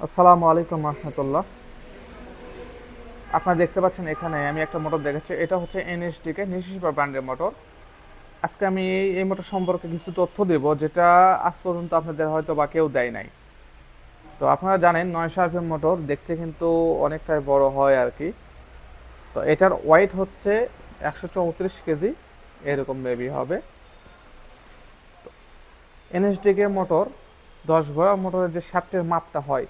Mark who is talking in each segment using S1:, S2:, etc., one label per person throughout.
S1: আসসালামু আলাইকুম রহমতুল্লাহ। আপনারা দেখতে পাচ্ছেন এখানে আমি একটা মোটর দেখাচ্ছি। এটা হচ্ছে এনএসডিকে নিশিসুপার ব্র্যান্ডের মোটর। আজকে আমি এই মোটর সম্পর্কে কিছু তথ্য দেব, যেটা আজ পর্যন্ত আপনাদের হয়তো বা কেউ দেয় নাই। তো আপনারা জানেন 900 আরপিএম মোটর দেখতে কিন্তু অনেকটাই বড় হয় আর কি। তো এটার ওয়েট হচ্ছে 134 কেজি, এরকম মেবি হবে। এনএসডিকে মোটর 10 ঘোড়া মোটরের যে শ্যাফটের মাপটা হয়,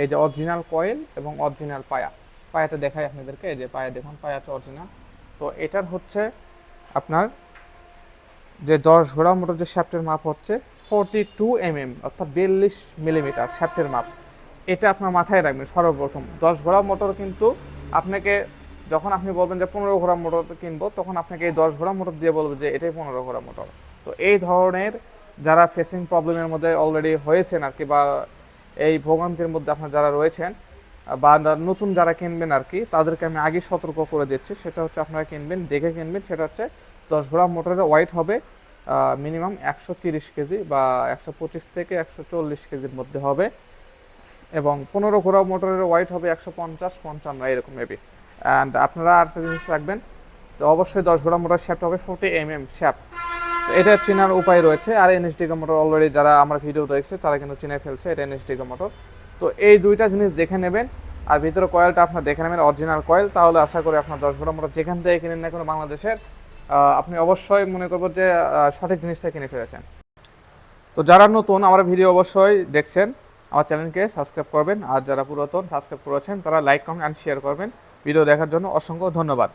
S1: এই যে অরিজিনাল কয়েল এবং অরিজিনাল পায়া, পায়াটা দেখাই আপনাদেরকে। এই যে পায়া দেখুন, পায়াটা অরিজিনাল। তো এটার হচ্ছে আপনার যে 10 ঘোড়া মোটর যে শ্যাফটের মাপ হচ্ছে 42 mm, অর্থাৎ 42 মিলিমিটার শ্যাফটের মাপ। এটা আপনার মাথায় রাখবেন সর্বপ্রথম। 10 ঘোড়া মোটর কিন্তু আপনাকে, যখন আপনি বলবেন যে 15 ঘোড়া মোটর কিনবো, তখন আপনাকে এই 10 ঘোড়া মোটর দিয়ে বলবে যে এটাই 15 ঘোড়া মোটর। তো এই ধরনের যারা ফেসিং প্রবলেমের মধ্যে অলরেডি হয়েছেন আর কি, বা এই ভোগান্তির মধ্যে আপনার যারা রয়েছেন, বা নতুন যারা কিনবেন আর কি, তাদেরকে আমি আগে সতর্ক করে দিচ্ছি। সেটা হচ্ছে আপনারা কিনবেন, দেখে কিনবেন। সেটা হচ্ছে 10 ঘোড়া মোটরের ওয়েট হবে মিনিমাম 130 কেজি বা 125 থেকে 140 কেজির মধ্যে হবে, এবং 15 ঘোড়া মোটরের ওয়েট হবে 150-55 এরকম মেবি। অ্যান্ড আপনারা আরেকটা জিনিস রাখবেন, তো অবশ্যই 10 ঘোড়া মোটর শ্যাফট হবে 40 mm শ্যাফট। তো এটা চেনার উপায় রয়েছে। আর এনএসডিকে মোটর অলরেডি যারা আমার ভিডিও দেখছে তারা কিন্তু চিনে ফেলছে এটা এনএসডিকে মোটর। তো এই দুইটা জিনিস দেখে নেবেন। আর ভিতরে কয়েলটা আপনার দেখে নেবেন অরিজিনাল কয়েল, তাহলে আশা করি আপনার 10 ঘোড়া মোটর যেখান থেকে কিনেন না কোনো বাংলাদেশের, আপনি অবশ্যই মনে করবো যে সঠিক জিনিসটা কিনে ফেলেছেন। তো যারা নতুন আমার ভিডিও অবশ্যই দেখছেন, আমার চ্যানেলকে সাবস্ক্রাইব করবেন। আর যারা পুরাতন সাবস্ক্রাইব করেছেন তারা লাইক কমেন্ট অ্যান্ড শেয়ার করবেন। ভিডিও দেখার জন্য অসংখ্য ধন্যবাদ।